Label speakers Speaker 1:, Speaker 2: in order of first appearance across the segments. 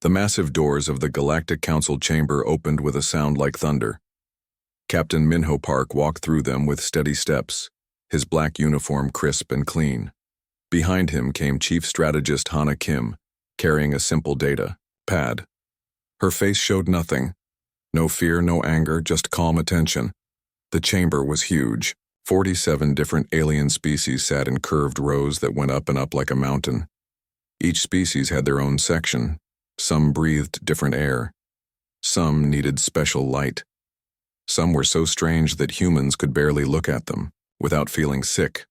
Speaker 1: The massive doors of the Galactic Council chamber opened with a sound like thunder. Captain Minho Park walked through them with steady steps, his black uniform crisp and clean. Behind him came Chief Strategist Hana Kim, carrying a simple data pad. Her face showed nothing. No fear, no anger, just calm attention. The chamber was huge. 47 different alien species sat in curved rows that went up and up like a mountain. Each species had their own section. Some breathed different air. Some needed special light. Some were so strange that humans could barely look at them without feeling sick.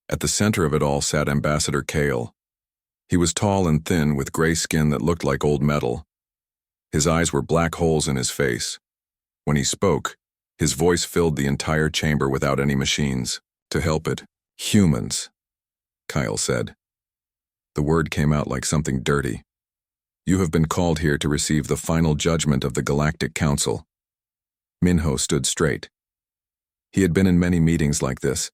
Speaker 1: At the center of it all sat Ambassador Kale. He was tall and thin with gray skin that looked like old metal. His eyes were black holes in his face. When he spoke, his voice filled the entire chamber without any machines to help it. Humans, Kyle said. The word came out like something dirty. You have been called here to receive the final judgment of the Galactic Council. Minho stood straight. He had been in many meetings like this,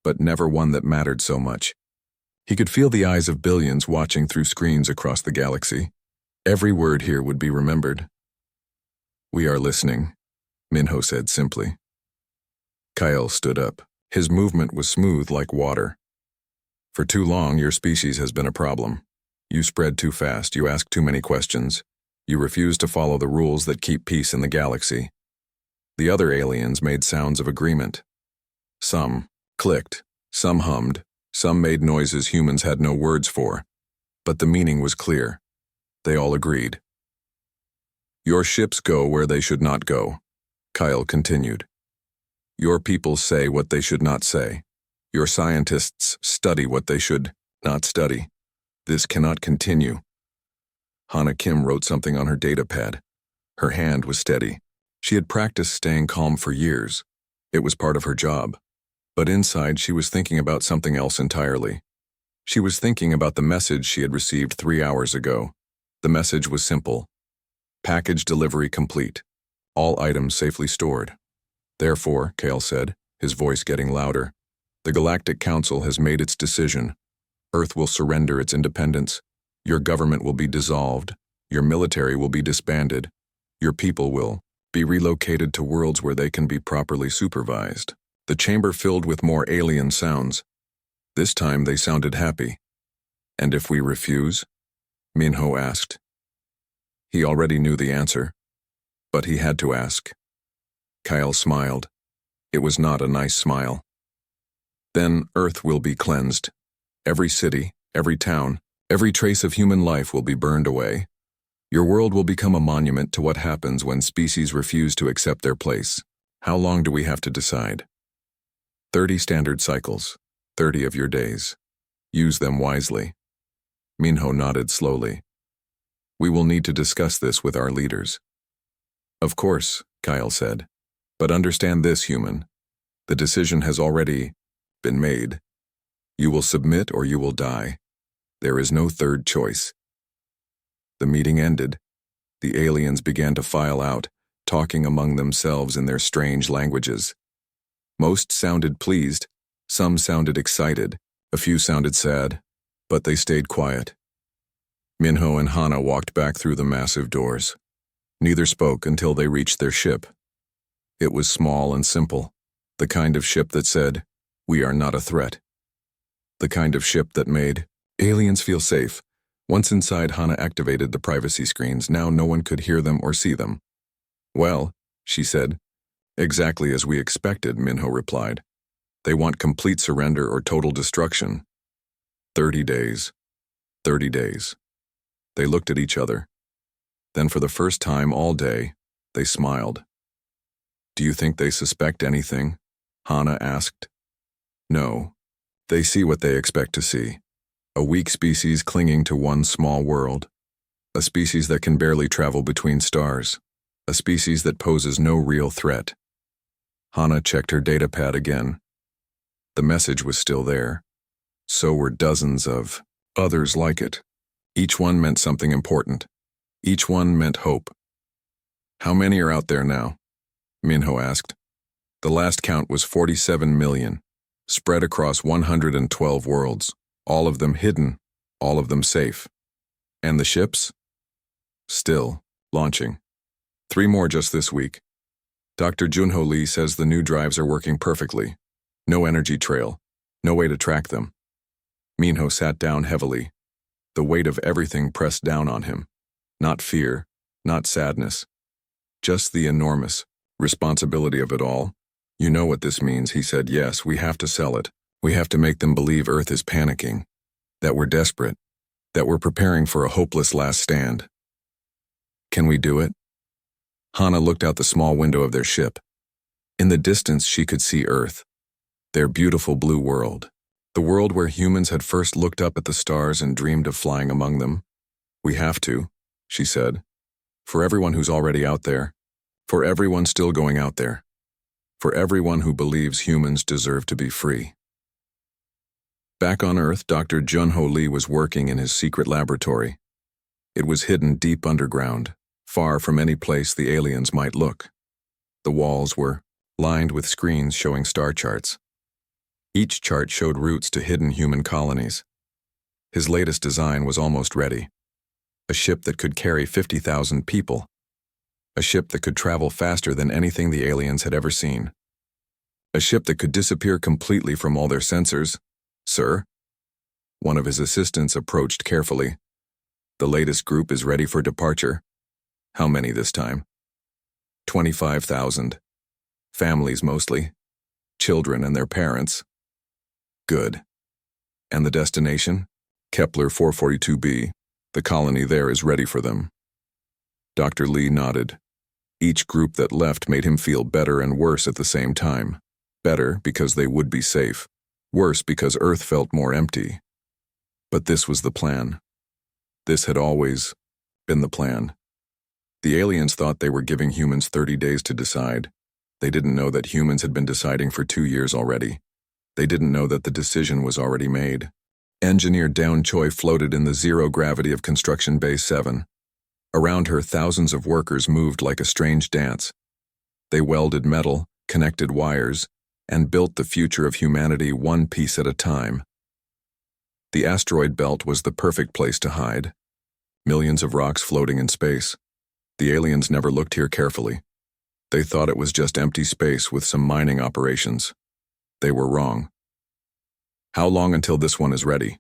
Speaker 1: but never one that mattered so much. He could feel the eyes of billions watching through screens across the galaxy. Every word here would be remembered. We are listening, Minho said simply. Kyle stood up. His movement was smooth like water. For too long, your species has been a problem. You spread too fast, you ask too many questions. You refuse to follow the rules that keep peace in the galaxy. The other aliens made sounds of agreement. Some clicked, some hummed, some made noises humans had no words for. But the meaning was clear. They all agreed. Your ships go where they should not go, Kyle continued. Your people say what they should not say. Your scientists study what they should not study. This cannot continue. Hana Kim wrote something on her data pad. Her hand was steady. She had practiced staying calm for years. It was part of her job. But inside, she was thinking about something else entirely. She was thinking about the message she had received 3 hours ago. The message was simple. Package delivery complete. All items safely stored. Therefore, Kale said, his voice getting louder, the Galactic Council has made its decision. Earth will surrender its independence. Your government will be dissolved. Your military will be disbanded. Your people will be relocated to worlds where they can be properly supervised. The chamber filled with more alien sounds. This time they sounded happy. And if we refuse? Minho asked. He already knew the answer, but he had to ask. Kyle smiled. It was not a nice smile. Then Earth will be cleansed. Every city, every town, every trace of human life will be burned away. Your world will become a monument to what happens when species refuse to accept their place. How long do we have to decide? 30 standard cycles, 30 of your days. Use them wisely. Minho nodded slowly. We will need to discuss this with our leaders. Of course, Kyle said. But understand this, human. The decision has already been made. You will submit or you will die. There is no third choice. The meeting ended. The aliens began to file out, talking among themselves in their strange languages. Most sounded pleased, some sounded excited, a few sounded sad, but they stayed quiet. Minho and Hana walked back through the massive doors. Neither spoke until they reached their ship. It was small and simple, the kind of ship that said, "We are not a threat." The kind of ship that made aliens feel safe. Once inside, Hana activated the privacy screens. Now no one could hear them or see them. Well, she said. Exactly as we expected, Minho replied. They want complete surrender or total destruction. 30 days. 30 days. They looked at each other. Then for the first time all day, they smiled. Do you think they suspect anything? Hana asked. No. They see what they expect to see. A weak species clinging to one small world. A species that can barely travel between stars. A species that poses no real threat. Hana checked her datapad again. The message was still there. So were dozens of others like it. Each one meant something important. Each one meant hope. How many are out there now? Minho asked. The last count was 47 million, spread across 112 worlds, all of them hidden, all of them safe. And the ships? Still, launching. 3 more just this week. Dr. Junho Lee says the new drives are working perfectly. No energy trail. No way to track them. Minho sat down heavily. The weight of everything pressed down on him. Not fear, not sadness. Just the enormous responsibility of it all. You know what this means, he said. Yes, we have to sell it. We have to make them believe Earth is panicking. That we're desperate. That we're preparing for a hopeless last stand. Can we do it? Hana looked out the small window of their ship. In the distance she could see Earth. Their beautiful blue world. The world where humans had first looked up at the stars and dreamed of flying among them. We have to, she said. For everyone who's already out there. For everyone still going out there. For everyone who believes humans deserve to be free. Back on Earth, Dr. Junho Lee was working in his secret laboratory. It was hidden deep underground, far from any place the aliens might look. The walls were lined with screens showing star charts. Each chart showed routes to hidden human colonies. His latest design was almost ready. A ship that could carry 50,000 people. A ship that could travel faster than anything the aliens had ever seen. A ship that could disappear completely from all their sensors. Sir? One of his assistants approached carefully. The latest group is ready for departure. How many this time? 25,000. Families mostly. Children and their parents. Good. And the destination? Kepler 442b. The colony there is ready for them. Dr. Lee nodded. Each group that left made him feel better and worse at the same time. Better because they would be safe. Worse because Earth felt more empty. But this was the plan. This had always been the plan. The aliens thought they were giving humans 30 days to decide. They didn't know that humans had been deciding for 2 years already. They didn't know that the decision was already made. Engineer Dawn Choi floated in the zero gravity of Construction Base 7. Around her, thousands of workers moved like a strange dance. They welded metal, connected wires, and built the future of humanity one piece at a time. The asteroid belt was the perfect place to hide. Millions of rocks floating in space. The aliens never looked here carefully. They thought it was just empty space with some mining operations. They were wrong. How long until this one is ready?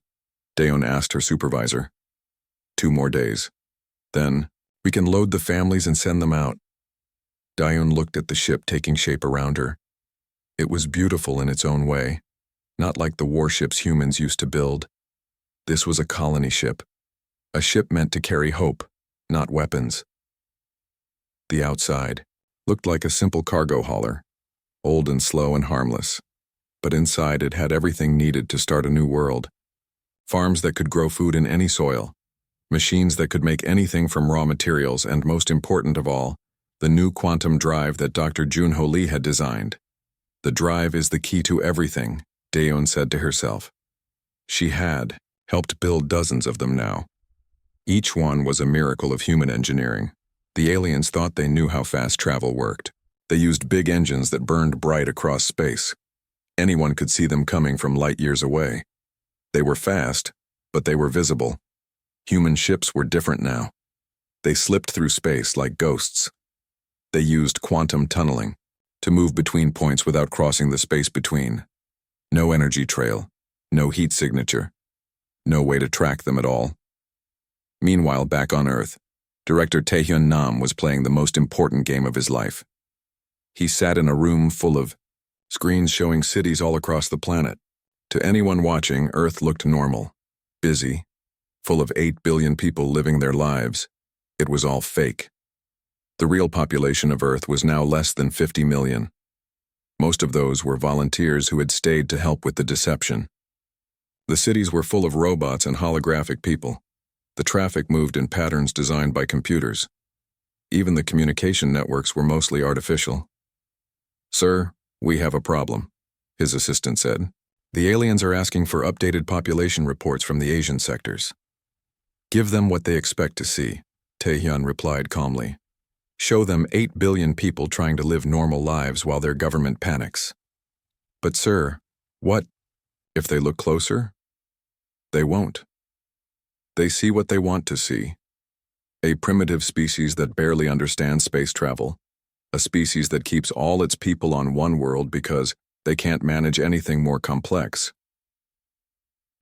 Speaker 1: Dayon asked her supervisor. 2 more days. Then, we can load the families and send them out. Dayon looked at the ship taking shape around her. It was beautiful in its own way, not like the warships humans used to build. This was a colony ship. A ship meant to carry hope, not weapons. The outside looked like a simple cargo hauler, old and slow and harmless. But inside it had everything needed to start a new world. Farms that could grow food in any soil. Machines that could make anything from raw materials, and most important of all, the new quantum drive that Dr. Junho Lee had designed. The drive is the key to everything, Dayon said to herself. She had helped build dozens of them now. Each one was a miracle of human engineering. The aliens thought they knew how fast travel worked. They used big engines that burned bright across space. Anyone could see them coming from light years away. They were fast, but they were visible. Human ships were different now. They slipped through space like ghosts. They used quantum tunneling to move between points without crossing the space between. No energy trail, no heat signature, no way to track them at all. Meanwhile, back on Earth, Director Taehyun Nam was playing the most important game of his life. He sat in a room full of screens showing cities all across the planet. To anyone watching, Earth looked normal, busy, full of 8 billion people living their lives. It was all fake. The real population of Earth was now less than 50 million. Most of those were volunteers who had stayed to help with the deception. The cities were full of robots and holographic people. The traffic moved in patterns designed by computers. Even the communication networks were mostly artificial. "Sir, we have a problem," his assistant said. "The aliens are asking for updated population reports from the Asian sectors." "Give them what they expect to see," Taehyun replied calmly. "Show them 8 billion people trying to live normal lives while their government panics." "But sir, what if they look closer?" "They won't. They see what they want to see. A primitive species that barely understands space travel. A species that keeps all its people on one world because they can't manage anything more complex.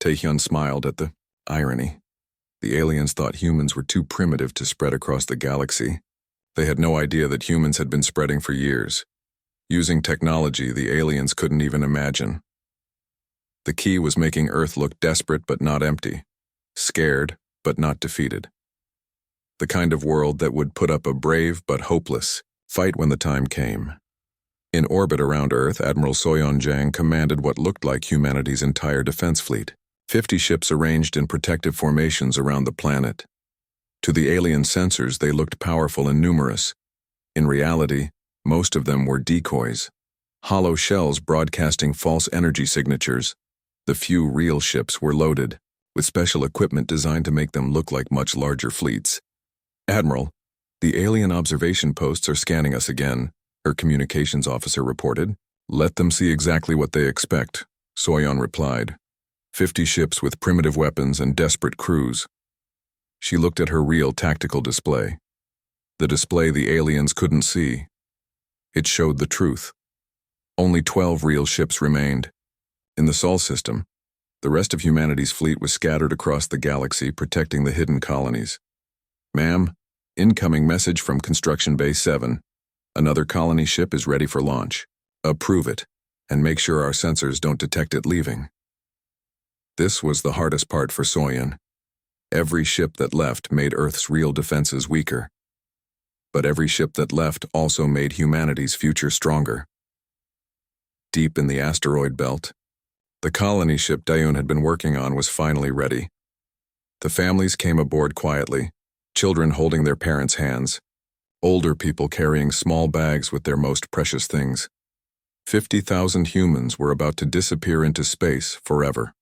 Speaker 1: Taehyun smiled at the irony. The aliens thought humans were too primitive to spread across the galaxy. They had no idea that humans had been spreading for years, using technology the aliens couldn't even imagine. The key was making Earth look desperate but not empty, scared but not defeated. The kind of world that would put up a brave but hopeless fight when the time came. In orbit around Earth, Admiral Soyeon Jang commanded what looked like humanity's entire defense fleet, 50 ships arranged in protective formations around the planet. To the alien sensors, they looked powerful and numerous. In reality, most of them were decoys, hollow shells broadcasting false energy signatures. The few real ships were loaded, with special equipment designed to make them look like much larger fleets. "Admiral, the alien observation posts are scanning us again," her communications officer reported. "Let them see exactly what they expect," Soyeon replied. 50 ships with primitive weapons and desperate crews. She looked at her real tactical display. The display the aliens couldn't see. It showed the truth. Only 12 real ships remained. In the Sol system, the rest of humanity's fleet was scattered across the galaxy, protecting the hidden colonies. "Ma'am, incoming message from Construction Bay 7. Another colony ship is ready for launch. Approve it, and make sure our sensors don't detect it leaving." This was the hardest part for Soyeon. Every ship that left made Earth's real defenses weaker. But every ship that left also made humanity's future stronger. Deep in the asteroid belt, the colony ship Daeun had been working on was finally ready. The families came aboard quietly, children holding their parents' hands, older people carrying small bags with their most precious things. 50,000 humans were about to disappear into space forever.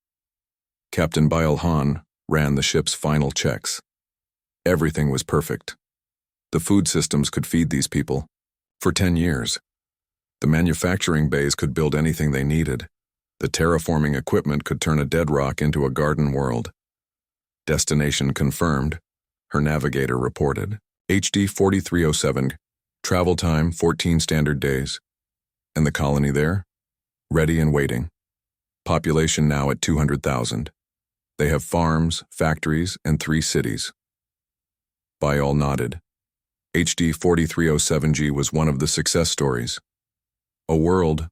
Speaker 1: Captain Bail Han ran the ship's final checks. Everything was perfect. The food systems could feed these people for 10 years. The manufacturing bays could build anything they needed. The terraforming equipment could turn a dead rock into a garden world. Destination confirmed, her navigator reported. HD 4307, travel time 14 standard days. And the colony there? Ready and waiting. Population now at 200,000. They have farms, factories, and 3 cities. Bail nodded. HD 4307G was one of the success stories. A world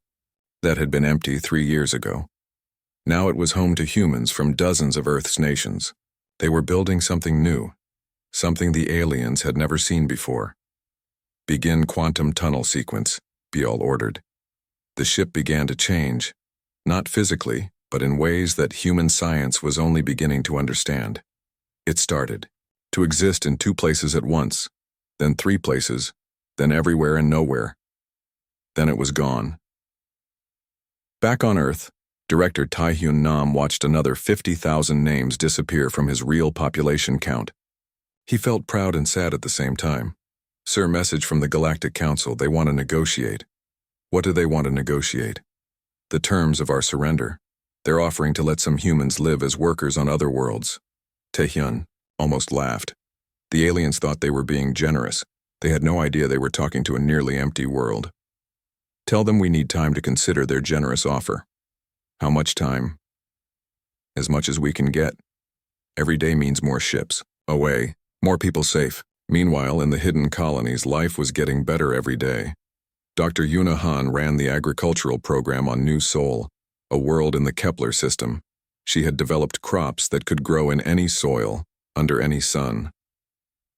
Speaker 1: that had been empty 3 years ago. Now it was home to humans from dozens of Earth's nations. They were building something new, something the aliens had never seen before. "Begin quantum tunnel sequence," Bail ordered. The ship began to change, not physically, but in ways that human science was only beginning to understand. It started to exist in 2 places at once, then 3 places, then everywhere and nowhere. Then it was gone. Back on Earth, Director Taehyun Nam watched another 50,000 names disappear from his real population count. He felt proud and sad at the same time. "Sir, message from the Galactic Council. They want to negotiate." "What do they want to negotiate?" "The terms of our surrender. They're offering to let some humans live as workers on other worlds." Taehyun almost laughed. The aliens thought they were being generous. They had no idea they were talking to a nearly empty world. "Tell them we need time to consider their generous offer." "How much time?" "As much as we can get. Every day means more ships away, more people safe." Meanwhile, in the hidden colonies, life was getting better every day. Dr. Yuna Han ran the agricultural program on New Sol, a world in the Kepler system. She had developed crops that could grow in any soil, under any sun.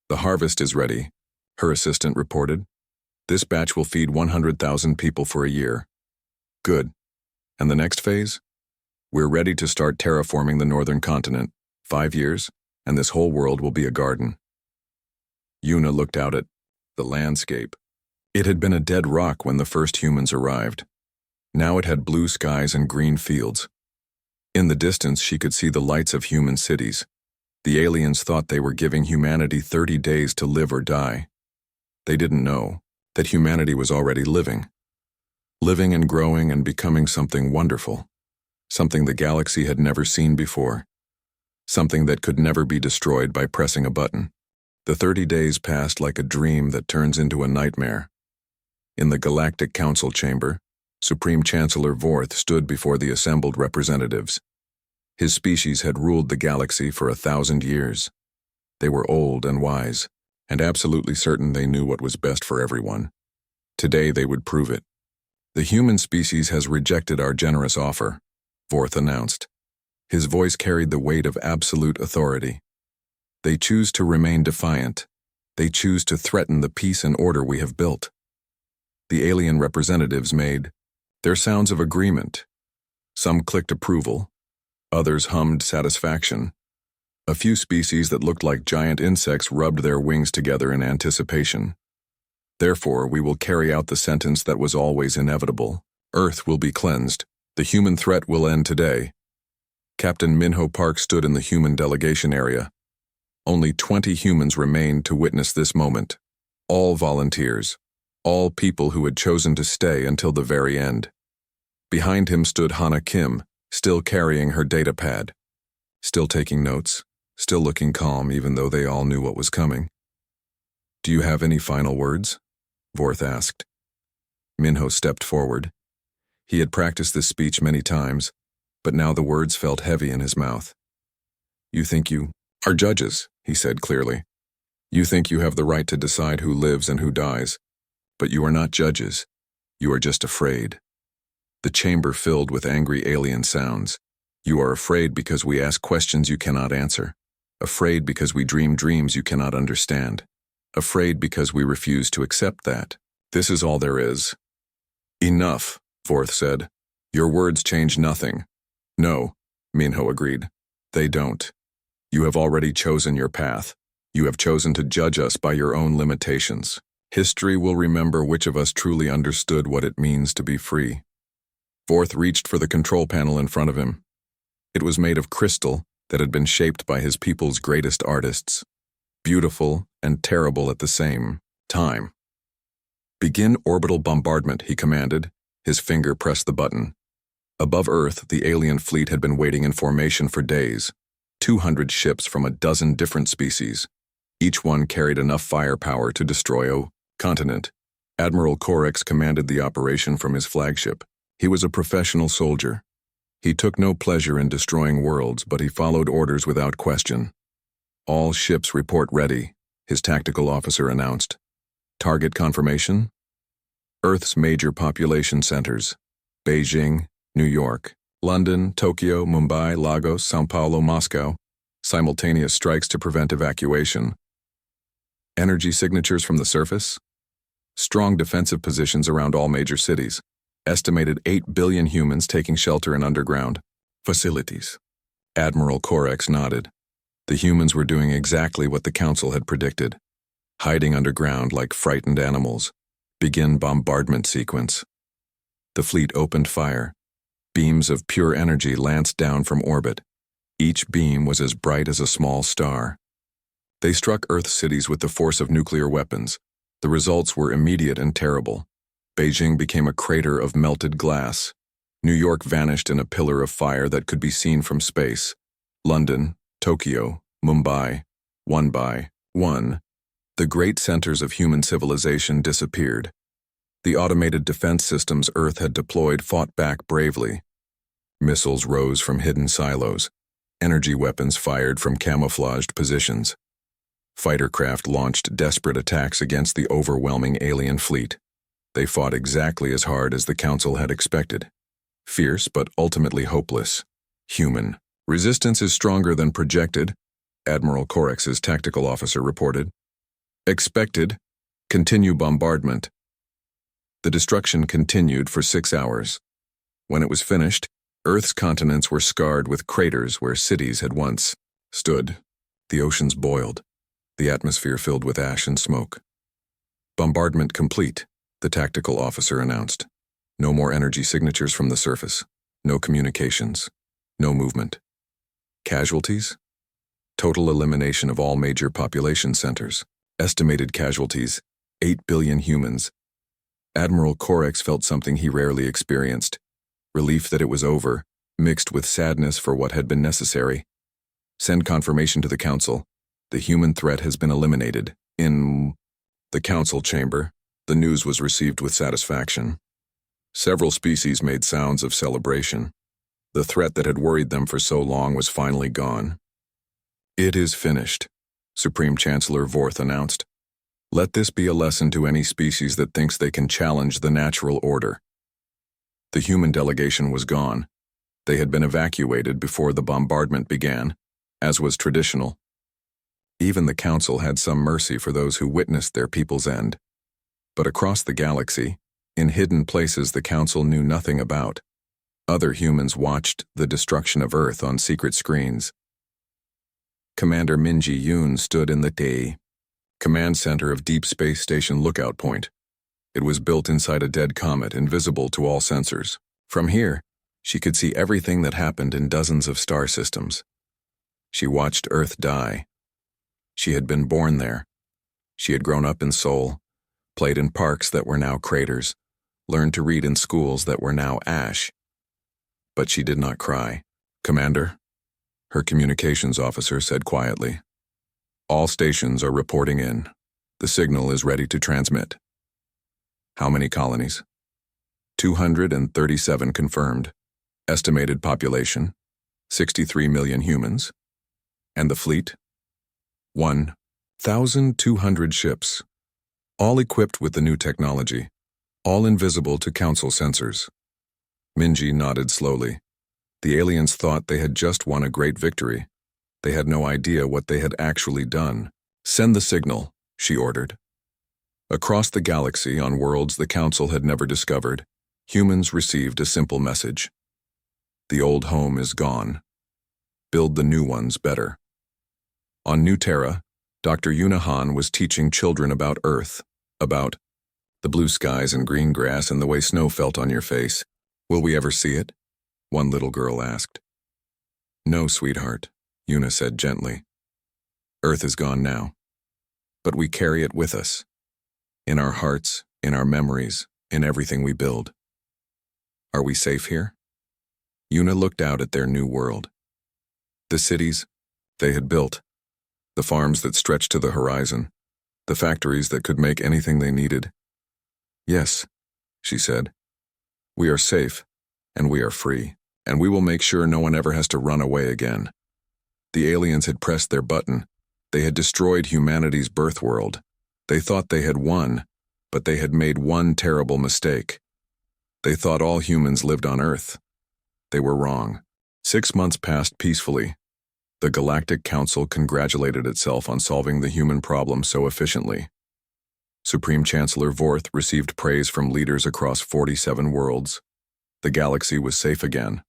Speaker 1: "The harvest is ready," her assistant reported. "This batch will feed 100,000 people for a year." "Good. And the next phase?" "We're ready to start terraforming the northern continent. 5 years, and this whole world will be a garden." Yuna looked out at the landscape. It had been a dead rock when the first humans arrived. Now it had blue skies and green fields. In the distance, she could see the lights of human cities. The aliens thought they were giving humanity 30 days to live or die. They didn't know that humanity was already living and growing and becoming something wonderful, something the galaxy had never seen before, something that could never be destroyed by pressing a button. The 30 days passed like a dream that turns into a nightmare. In the Galactic Council chamber, Supreme Chancellor Vorth stood before the assembled representatives. His species had ruled the galaxy for 1,000 years. They were old and wise, and absolutely certain they knew what was best for everyone. Today they would prove it. The human species has rejected our generous offer, Vorth announced. His voice carried the weight of absolute authority. They choose to remain defiant. They choose to threaten the peace and order we have built. The alien representatives made their sounds of agreement. Some clicked approval. Others hummed satisfaction. A few species that looked like giant insects rubbed their wings together in anticipation. Therefore, we will carry out the sentence that was always inevitable. Earth will be cleansed. The human threat will end today. Captain Minho Park stood in the human delegation area. Only 20 humans remained to witness this moment. All volunteers. All people who had chosen to stay until the very end. Behind him stood Hana Kim, still carrying her data pad. Still taking notes, still looking calm even though they all knew what was coming. "Do you have any final words?" Vorth asked. Minho stepped forward. He had practiced this speech many times, but now the words felt heavy in his mouth. "You think you are judges," he said clearly. "You think you have the right to decide who lives and who dies, but you are not judges. You are just afraid." The chamber filled with angry alien sounds. "You are afraid because we ask questions you cannot answer. Afraid because we dream dreams you cannot understand. Afraid because we refuse to accept that. This is all there is." "Enough," Vorth said. "Your words change nothing." "No," Minho agreed. "They don't. You have already chosen your path. You have chosen to judge us by your own limitations. History will remember which of us truly understood what it means to be free." Vorth reached for the control panel in front of him. It was made of crystal that had been shaped by his people's greatest artists. Beautiful and terrible at the same time. "Begin orbital bombardment," he commanded. His finger pressed the button. Above Earth, the alien fleet had been waiting in formation for days. 200 ships from a dozen different species. Each one carried enough firepower to destroy a continent. Admiral Orcs commanded the operation from his flagship. He was a professional soldier. He took no pleasure in destroying worlds, but he followed orders without question. "All ships report ready," his tactical officer announced. "Target confirmation?" Earth's major population centers: Beijing, New York, London, Tokyo, Mumbai, Lagos, São Paulo, Moscow. Simultaneous strikes to prevent evacuation. Energy signatures from the surface? Strong defensive positions around all major cities. Estimated 8 billion humans taking shelter in underground facilities. Admiral Orcs nodded. The humans were doing exactly what the Council had predicted. Hiding underground like frightened animals. Begin bombardment sequence. The fleet opened fire. Beams of pure energy lanced down from orbit. Each beam was as bright as a small star. They struck Earth cities with the force of nuclear weapons. The results were immediate and terrible. Beijing became a crater of melted glass. New York vanished in a pillar of fire that could be seen from space. London, Tokyo, Mumbai, one by one, the great centers of human civilization disappeared. The automated defense systems Earth had deployed fought back bravely. Missiles rose from hidden silos. Energy weapons fired from camouflaged positions. Fighter craft launched desperate attacks against the overwhelming alien fleet. They fought exactly as hard as the Council had expected. Fierce, but ultimately hopeless. Human. "Resistance is stronger than projected," Admiral Orcs's tactical officer reported. "Expected. Continue bombardment." The destruction continued for 6 hours. When it was finished, Earth's continents were scarred with craters where cities had once stood. The oceans boiled. The atmosphere filled with ash and smoke. "Bombardment complete," the tactical officer announced. "No more energy signatures from the surface. No communications. No movement." Casualties? Total elimination of all major population centers. Estimated casualties, 8 billion humans. Admiral Orcs felt something he rarely experienced. Relief that it was over, mixed with sadness for what had been necessary. "Send confirmation to the Council. The human threat has been eliminated. In the council chamber, the news was received with satisfaction. Several species made sounds of celebration. The threat that had worried them for so long was finally gone. "It is finished," Supreme Chancellor Vorth announced. "Let this be a lesson to any species that thinks they can challenge the natural order." The human delegation was gone. They had been evacuated before the bombardment began, as was traditional. Even the council had some mercy for those who witnessed their people's end. But across the galaxy, in hidden places the council knew nothing about, other humans watched the destruction of Earth on secret screens. Commander Minji Yoon stood in the command center of Deep Space Station Lookout Point. It was built inside a dead comet, invisible to all sensors. From here, she could see everything that happened in dozens of star systems. She watched Earth die. She had been born there. She had grown up in Seoul, played in parks that were now craters, learned to read in schools that were now ash. But she did not cry. "Commander," her communications officer said quietly, "all stations are reporting in. The signal is ready to transmit." "How many colonies?" 237 confirmed. Estimated population, 63 million humans. And the fleet? 1,200 ships, all equipped with the new technology, all invisible to council sensors. Minji nodded slowly. The aliens thought they had just won a great victory. They had no idea what they had actually done. "Send the signal," she ordered. Across the galaxy, on worlds the council had never discovered, humans received a simple message. The old home is gone. Build the new ones better. On New Terra, Dr. Yunahan was teaching children about Earth, about the blue skies and green grass and the way snow felt on your face. "Will we ever see it?" one little girl asked. "No, sweetheart," Yuna said gently. "Earth is gone now. But we carry it with us. In our hearts, in our memories, in everything we build. Are we safe here?" Yuna looked out at their new world. The cities they had built, the farms that stretched to the horizon, the factories that could make anything they needed. "Yes," she said. "We are safe, and we are free, and we will make sure no one ever has to run away again." The aliens had pressed their button. They had destroyed humanity's birth world. They thought they had won, but they had made one terrible mistake. They thought all humans lived on Earth. They were wrong. 6 months passed peacefully. The Galactic Council congratulated itself on solving the human problem so efficiently. Supreme Chancellor Vorth received praise from leaders across 47 worlds. The galaxy was safe again.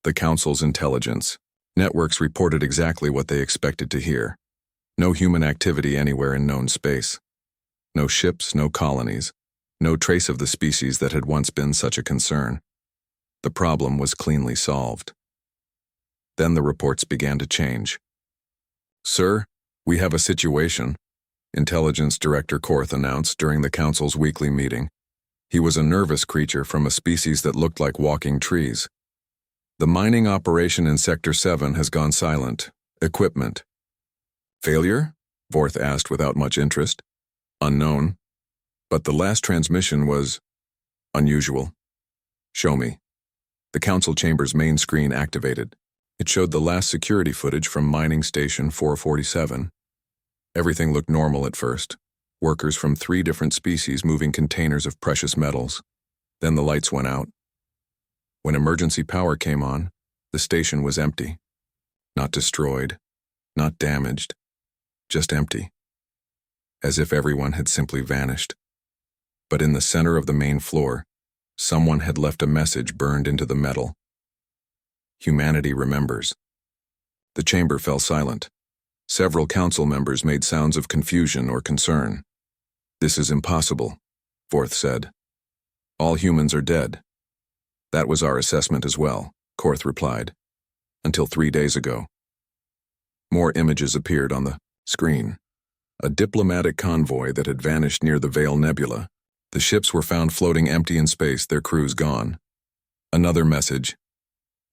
Speaker 1: The Council's intelligence networks reported exactly what they expected to hear. No human activity anywhere in known space. No ships, no colonies, no trace of the species that had once been such a concern. The problem was cleanly solved. Then the reports began to change. "Sir, we have a situation," Intelligence Director Korth announced during the Council's weekly meeting. He was a nervous creature from a species that looked like walking trees. "The mining operation in Sector 7 has gone silent. Equipment." "Failure?" Vorth asked without much interest. "Unknown. But the last transmission was unusual." "Show me." The Council chamber's main screen activated. It showed the last security footage from Mining Station 447. Everything looked normal at first. Workers from 3 different species moving containers of precious metals. Then the lights went out. When emergency power came on, the station was empty. Not destroyed, not damaged, just empty. As if everyone had simply vanished. But in the center of the main floor, someone had left a message burned into the metal. "Humanity remembers." The chamber fell silent. Several council members made sounds of confusion or concern. "This is impossible," Vorth said. "All humans are dead." "That was our assessment as well," Korth replied. "Until 3 days ago." More images appeared on the screen. A diplomatic convoy that had vanished near the Veil Nebula. The ships were found floating empty in space, their crews gone. Another message: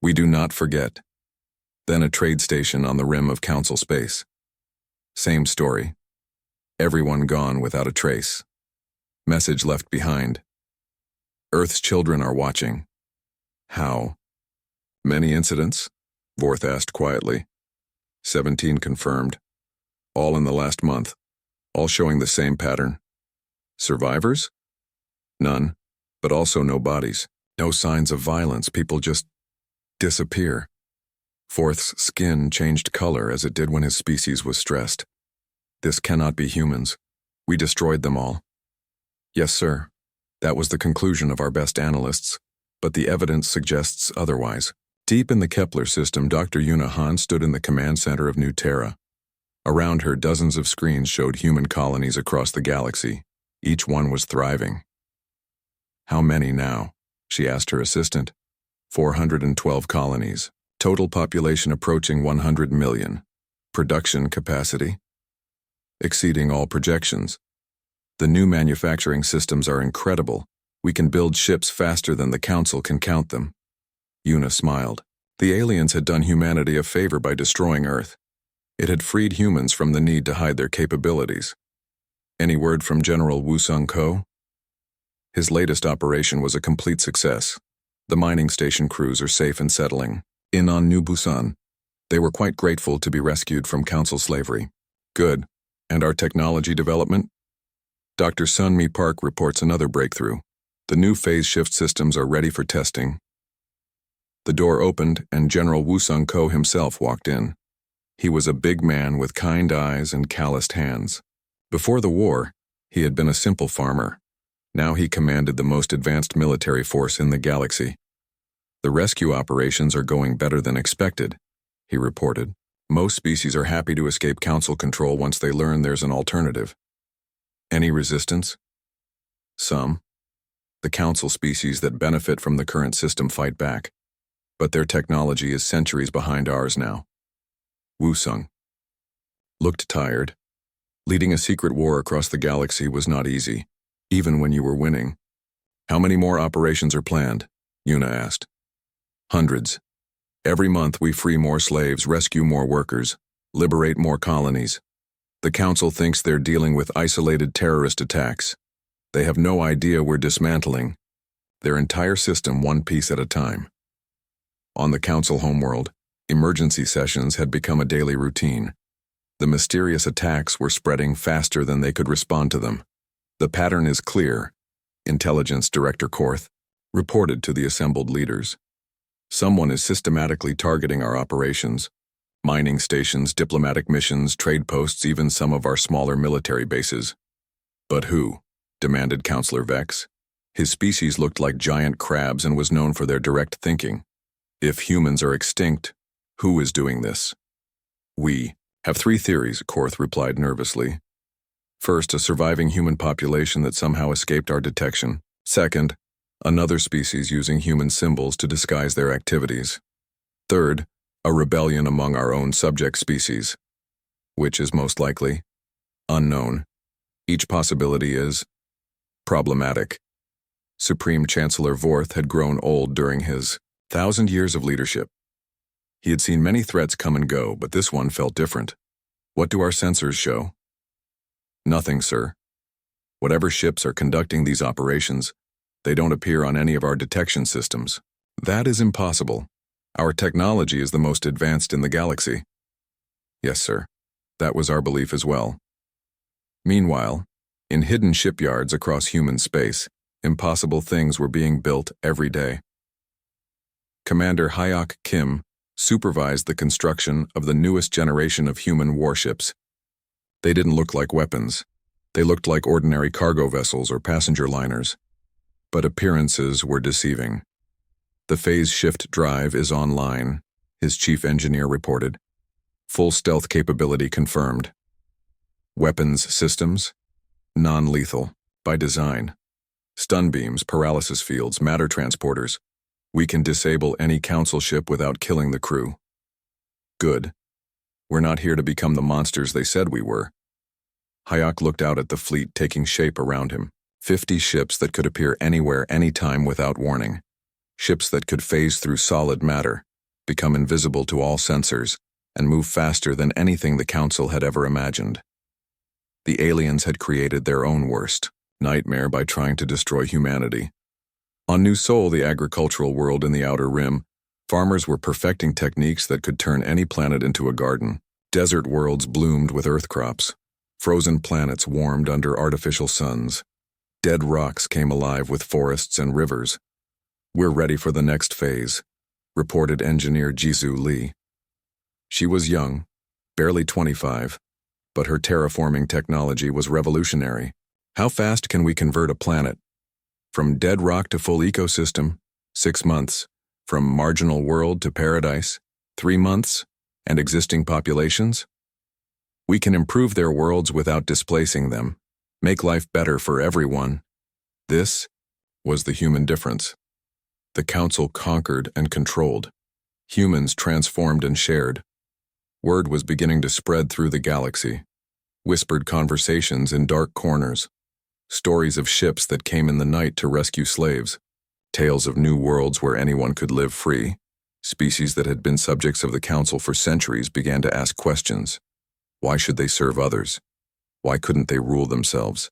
Speaker 1: "We do not forget." Then a trade station on the rim of Council space. Same story. Everyone gone without a trace. Message left behind. Earth's children are watching. How? Many incidents? Vorth asked quietly. 17 confirmed. All in the last month. All showing the same pattern. Survivors? None, but also no bodies. No signs of violence. People just disappear. Vorth's skin changed color as it did when his species was stressed. This cannot be humans. We destroyed them all. Yes, sir. That was the conclusion of our best analysts, but the evidence suggests otherwise. Deep in the Kepler system, Dr. Una Hahn stood in the command center of New Terra. Around her, dozens of screens showed human colonies across the galaxy. Each one was thriving. How many now? She asked her assistant. 412 colonies. Total population approaching 100 million. Production capacity? Exceeding all projections. The new manufacturing systems are incredible. We can build ships faster than the Council can count them. Una smiled. The aliens had done humanity a favor by destroying Earth. It had freed humans from the need to hide their capabilities. Any word from General Wusung Ko? His latest operation was a complete success. The mining station crews are safe and settling in on New Busan. They were quite grateful to be rescued from Council slavery. Good. And our technology development? Dr. Sun Mi Park reports another breakthrough. The new phase shift systems are ready for testing. The door opened and General Wusung Ko himself walked in. He was a big man with kind eyes and calloused hands. Before the war, he had been a simple farmer. Now he commanded the most advanced military force in the galaxy. The rescue operations are going better than expected, he reported. Most species are happy to escape Council control once they learn there's an alternative. Any resistance? Some. The Council species that benefit from the current system fight back. But their technology is centuries behind ours now. Wusung looked tired. Leading a secret war across the galaxy was not easy, even when you were winning. How many more operations are planned? Una asked. Hundreds. Every month we free more slaves, rescue more workers, liberate more colonies. The Council thinks they're dealing with isolated terrorist attacks. They have no idea we're dismantling their entire system one piece at a time. On the Council homeworld, emergency sessions had become a daily routine. The mysterious attacks were spreading faster than they could respond to them. The pattern is clear, Intelligence Director Korth reported to the assembled leaders. Someone is systematically targeting our operations. Mining stations, diplomatic missions, trade posts, even some of our smaller military bases. But who? Demanded Counselor Vex. His species looked like giant crabs and was known for their direct thinking. If humans are extinct, who is doing this? We have 3 theories, Korth replied nervously. First, a surviving human population that somehow escaped our detection. Second, another species using human symbols to disguise their activities. Third, a rebellion among our own subject species. Which is most likely? Unknown. Each possibility is problematic. Supreme Chancellor Vorth had grown old during his 1,000 years of leadership. He had seen many threats come and go, but this one felt different. What do our sensors show? Nothing, sir. Whatever ships are conducting these operations, they don't appear on any of our detection systems. That is impossible. Our technology is the most advanced in the galaxy. Yes, sir. That was our belief as well. Meanwhile, in hidden shipyards across human space, impossible things were being built every day. Commander Hyok Kim supervised the construction of the newest generation of human warships. They didn't look like weapons. They looked like ordinary cargo vessels or passenger liners. But appearances were deceiving. The phase shift drive is online, his chief engineer reported. Full stealth capability confirmed. Weapons systems? Non-lethal, by design. Stun beams, paralysis fields, matter transporters. We can disable any Council ship without killing the crew. Good. We're not here to become the monsters they said we were. Hyok looked out at the fleet taking shape around him. 50 ships that could appear anywhere, anytime without warning. Ships that could phase through solid matter, become invisible to all sensors, and move faster than anything the Council had ever imagined. The aliens had created their own worst nightmare by trying to destroy humanity. On New Sol, the agricultural world in the Outer Rim, farmers were perfecting techniques that could turn any planet into a garden. Desert worlds bloomed with earth crops. Frozen planets warmed under artificial suns. Dead rocks came alive with forests and rivers. "We're ready for the next phase," reported engineer Jisoo Lee. She was young, barely 25, but her terraforming technology was revolutionary. "How fast can we convert a planet? From dead rock to full ecosystem, 6 months. From marginal world to paradise, 3 months. And existing populations? We can improve their worlds without displacing them, make life better for everyone." This was the human difference. The Council conquered and controlled. Humans transformed and shared. Word was beginning to spread through the galaxy. Whispered conversations in dark corners. Stories of ships that came in the night to rescue slaves. Tales of new worlds where anyone could live free. Species that had been subjects of the Council for centuries began to ask questions. Why should they serve others? Why couldn't they rule themselves?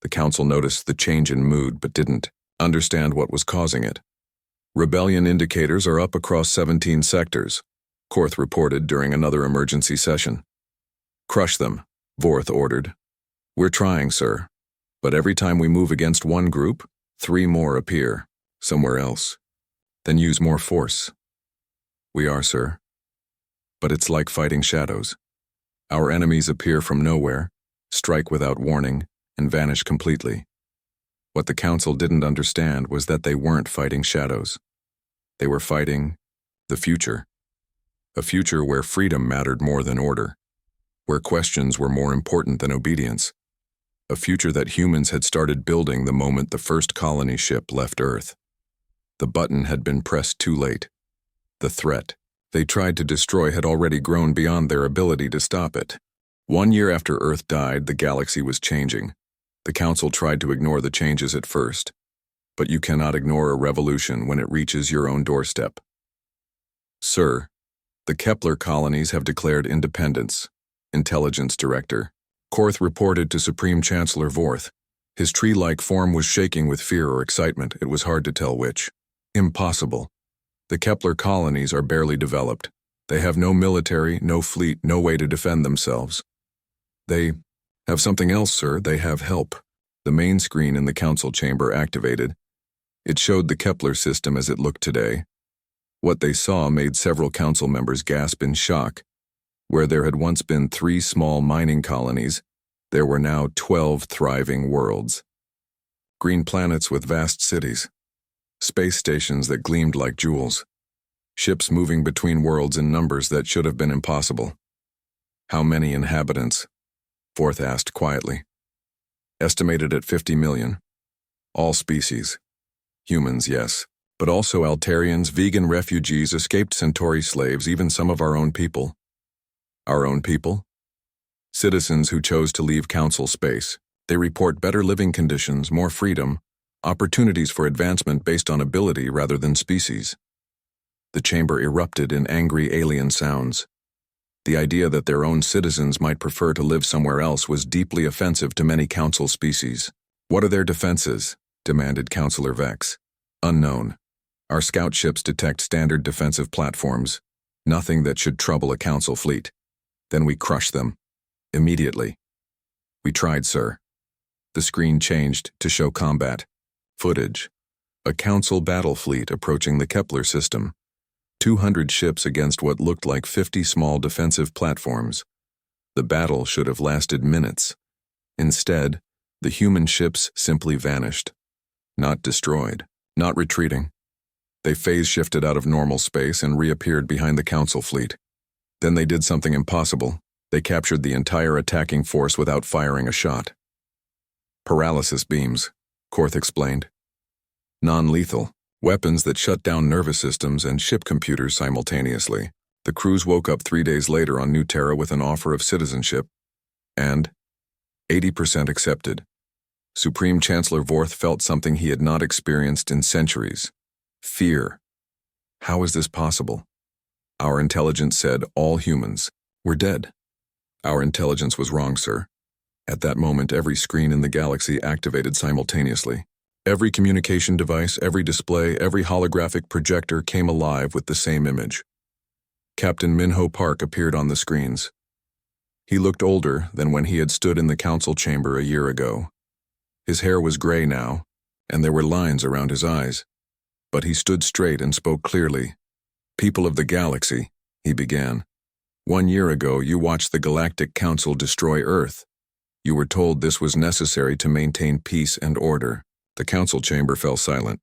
Speaker 1: The Council noticed the change in mood but didn't understand what was causing it. "Rebellion indicators are up across 17 sectors," Korth reported during another emergency session. "Crush them," Vorth ordered. "We're trying, sir. But every time we move against one group, 3 more appear, somewhere else. Then use more force." "We are, sir. But it's like fighting shadows. Our enemies appear from nowhere, strike without warning, and vanish completely." What the Council didn't understand was that they weren't fighting shadows. They were fighting the future. A future where freedom mattered more than order, where questions were more important than obedience. A future that humans had started building the moment the first colony ship left Earth. The button had been pressed too late. The threat they tried to destroy had already grown beyond their ability to stop it. 1 year after Earth died, the galaxy was changing. The Council tried to ignore the changes at first, but you cannot ignore a revolution when it reaches your own doorstep. "Sir, the Kepler colonies have declared independence," Intelligence Director Korth reported to Supreme Chancellor Vorth. His tree-like form was shaking with fear or excitement. It was hard to tell which. "Impossible. The Kepler colonies are barely developed. They have no military, no fleet, no way to defend themselves." "They have something else, sir. They have help." The main screen in the Council chamber activated. It showed the Kepler system as it looked today. What they saw made several Council members gasp in shock. Where there had once been 3 small mining colonies, there were now 12 thriving worlds. Green planets with vast cities. Space stations that gleamed like jewels. Ships moving between worlds in numbers that should have been impossible. "How many inhabitants?" Vorth asked quietly. "Estimated at 50 million. All species. Humans, yes, but also Altarians, vegan refugees, escaped Centauri slaves, even some of our own people." "Our own people?" "Citizens who chose to leave Council space. They report better living conditions, more freedom, opportunities for advancement based on ability rather than species." The chamber erupted in angry alien sounds. The idea that their own citizens might prefer to live somewhere else was deeply offensive to many Council species. "What are their defenses?" demanded Councillor Vex. "Unknown. Our scout ships detect standard defensive platforms. Nothing that should trouble a Council fleet. Then we crush them. Immediately." "We tried, sir." The screen changed to show combat. Footage. A Council battle fleet approaching the Kepler system. 200 ships against what looked like 50 small defensive platforms. The battle should have lasted minutes. Instead, the human ships simply vanished. Not destroyed, not retreating. They phase-shifted out of normal space and reappeared behind the Council fleet. Then they did something impossible. They captured the entire attacking force without firing a shot. "Paralysis beams," Korth explained. "Non-lethal. Weapons that shut down nervous systems and ship computers simultaneously." The crews woke up 3 days later on New Terra with an offer of citizenship, and 80% accepted. Supreme Chancellor Vorth felt something he had not experienced in centuries. Fear. How is this possible? Our intelligence said all humans were dead. Our intelligence was wrong, sir. At that moment, every screen in the galaxy activated simultaneously. Every communication device, every display, every holographic projector came alive with the same image. Captain Minho Park appeared on the screens. He looked older than when he had stood in the council chamber a year ago. His hair was gray now, and there were lines around his eyes. But he stood straight and spoke clearly. "People of the galaxy," he began. "1 year ago, you watched the Galactic Council destroy Earth. You were told this was necessary to maintain peace and order." The council chamber fell silent.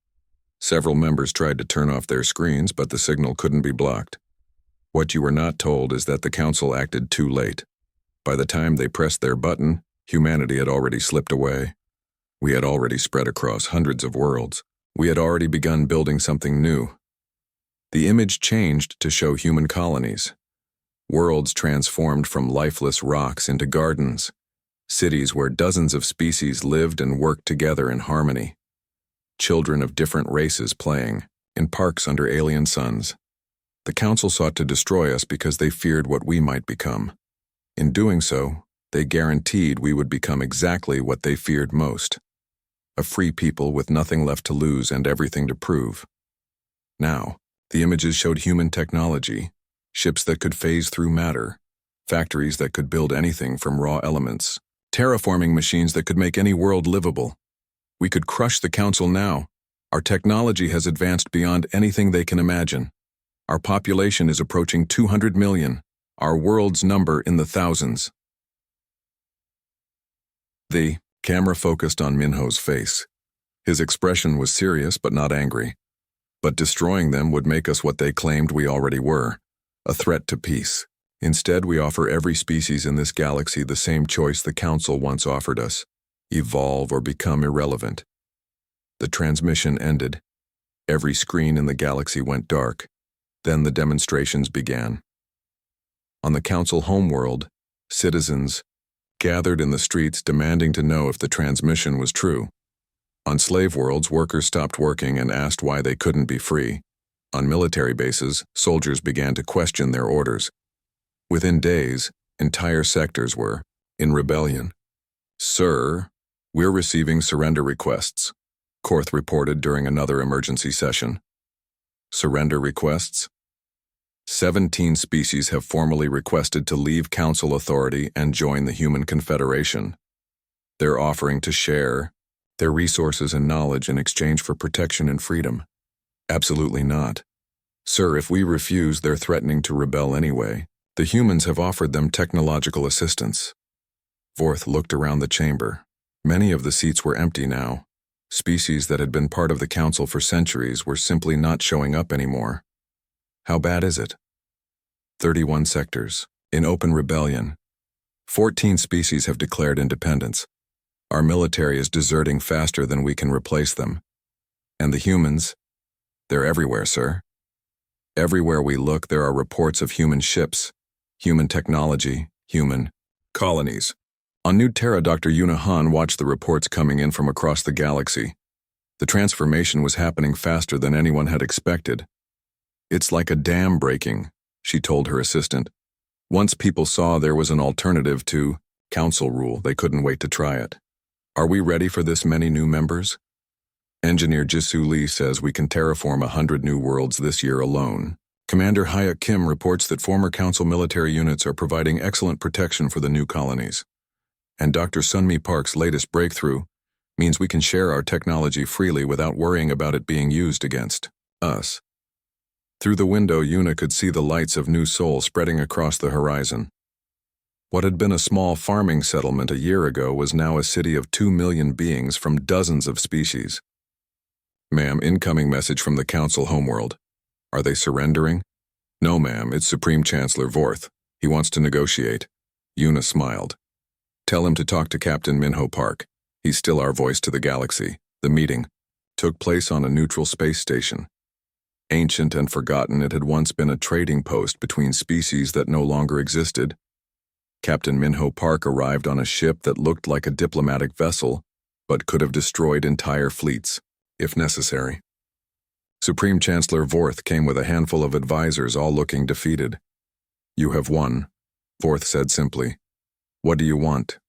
Speaker 1: Several members tried to turn off their screens, but the signal couldn't be blocked. What you were not told is that the council acted too late. By the time they pressed their button, humanity had already slipped away. We had already spread across hundreds of worlds. We had already begun building something new. The image changed to show human colonies. Worlds transformed from lifeless rocks into gardens. Cities where dozens of species lived and worked together in harmony. Children of different races playing in parks under alien suns. The council sought to destroy us because they feared what we might become. In doing so, they guaranteed we would become exactly what they feared most. A free people with nothing left to lose and everything to prove. Now, the images showed human technology, ships that could phase through matter, factories that could build anything from raw elements, terraforming machines that could make any world livable. We could crush the council now. Our technology has advanced beyond anything they can imagine. Our population is approaching 200 million, our world's number in the thousands. The camera focused on Minho's face. His expression was serious but not angry. But destroying them would make us what they claimed we already were, a threat to peace. Instead, we offer every species in this galaxy the same choice the Council once offered us: evolve or become irrelevant. The transmission ended. Every screen in the galaxy went dark. Then the demonstrations began. On the Council homeworld, citizens gathered in the streets demanding to know if the transmission was true. On slave worlds, workers stopped working and asked why they couldn't be free. On military bases, soldiers began to question their orders. Within days, entire sectors were in rebellion. "Sir, we're receiving surrender requests," Korth reported during another emergency session. Surrender requests? 17 species have formally requested to leave Council authority and join the Human Confederation. They're offering to share their resources and knowledge in exchange for protection and freedom. Absolutely not. Sir, if we refuse, they're threatening to rebel anyway. The humans have offered them technological assistance. Vorth looked around the chamber. Many of the seats were empty now. Species that had been part of the Council for centuries were simply not showing up anymore. How bad is it? 31 sectors, in open rebellion. 14 species have declared independence. Our military is deserting faster than we can replace them. And the humans? They're everywhere, sir. Everywhere we look, there are reports of human ships, human technology, human colonies. On New Terra, Dr. Yuna Han watched the reports coming in from across the galaxy. The transformation was happening faster than anyone had expected. "It's like a dam breaking," she told her assistant. Once people saw there was an alternative to Council rule, they couldn't wait to try it. "Are we ready for this many new members?" Engineer Jisoo Lee says we can terraform 100 new worlds this year alone. Commander Hyuk Kim reports that former Council military units are providing excellent protection for the new colonies. And Dr. Sunmi Park's latest breakthrough means we can share our technology freely without worrying about it being used against us. Through the window, Yuna could see the lights of New Seoul spreading across the horizon. What had been a small farming settlement a year ago was now a city of 2 million beings from dozens of species. "Ma'am, incoming message from the Council homeworld. Are they surrendering?" "No, ma'am, it's Supreme Chancellor Vorth. He wants to negotiate." Yuna smiled. "Tell him to talk to Captain Minho Park. He's still our voice to the galaxy." The meeting took place on a neutral space station. Ancient and forgotten, it had once been a trading post between species that no longer existed. Captain Minho Park arrived on a ship that looked like a diplomatic vessel, but could have destroyed entire fleets, if necessary. Supreme Chancellor Vorth came with a handful of advisors, all looking defeated. "You have won," Vorth said simply. "What do you want?"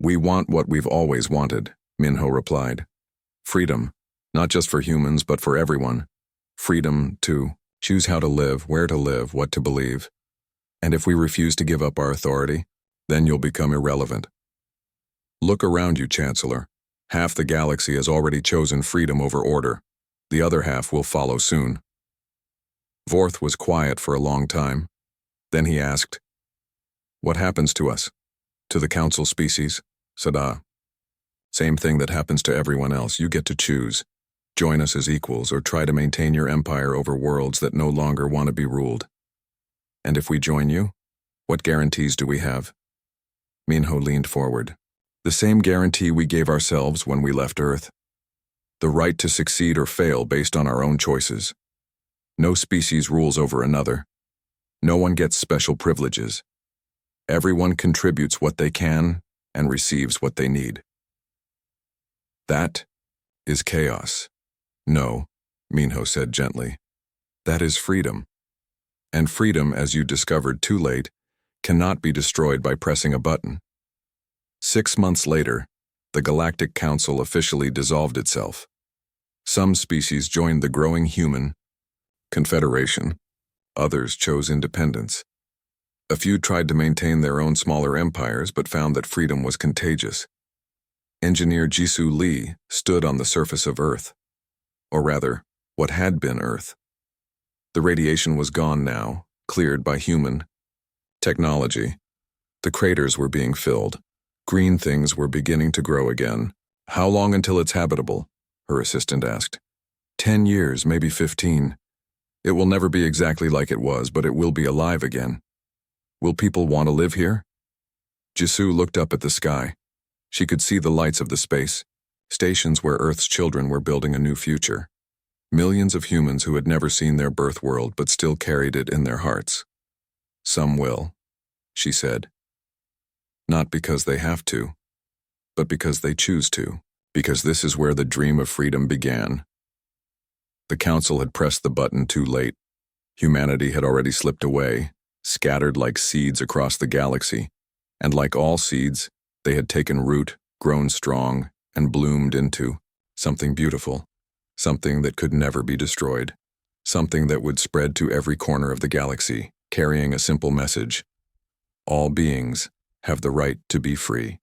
Speaker 1: "We want what we've always wanted," Minho replied. "Freedom, not just for humans, but for everyone. Freedom to choose how to live, where to live, what to believe. And if we refuse to give up our authority, then you'll become irrelevant. Look around you, Chancellor. Half the galaxy has already chosen freedom over order. The other half will follow soon." Vorth was quiet for a long time. Then he asked, "What happens to us? To the council species?" "Sada. Same thing that happens to everyone else. You get to choose. Join us as equals or try to maintain your empire over worlds that no longer want to be ruled. And if we join you, what guarantees do we have?" Minho leaned forward. "The same guarantee we gave ourselves when we left Earth. The right to succeed or fail based on our own choices. No species rules over another. No one gets special privileges. Everyone contributes what they can and receives what they need. That is chaos." "No," Minho said gently. "That is freedom. And freedom, as you discovered too late, cannot be destroyed by pressing a button." 6 months later, the Galactic Council officially dissolved itself. Some species joined the growing human confederation. Others chose independence. A few tried to maintain their own smaller empires but found that freedom was contagious. Engineer Jisoo Lee stood on the surface of Earth. Or rather, what had been Earth. The radiation was gone now, cleared by human technology. The craters were being filled. Green things were beginning to grow again. "How long until it's habitable?" her assistant asked. 10 years, maybe 15. It will never be exactly like it was, but it will be alive again. Will people want to live here?" Jisoo looked up at the sky. She could see the lights of the space stations where Earth's children were building a new future. Millions of humans who had never seen their birth world but still carried it in their hearts. "Some will," she said. "Not because they have to, but because they choose to, because this is where the dream of freedom began." The council had pressed the button too late. Humanity had already slipped away, scattered like seeds across the galaxy, and like all seeds, they had taken root, grown strong, and bloomed into something beautiful, something that could never be destroyed, something that would spread to every corner of the galaxy, carrying a simple message: all beings have the right to be free.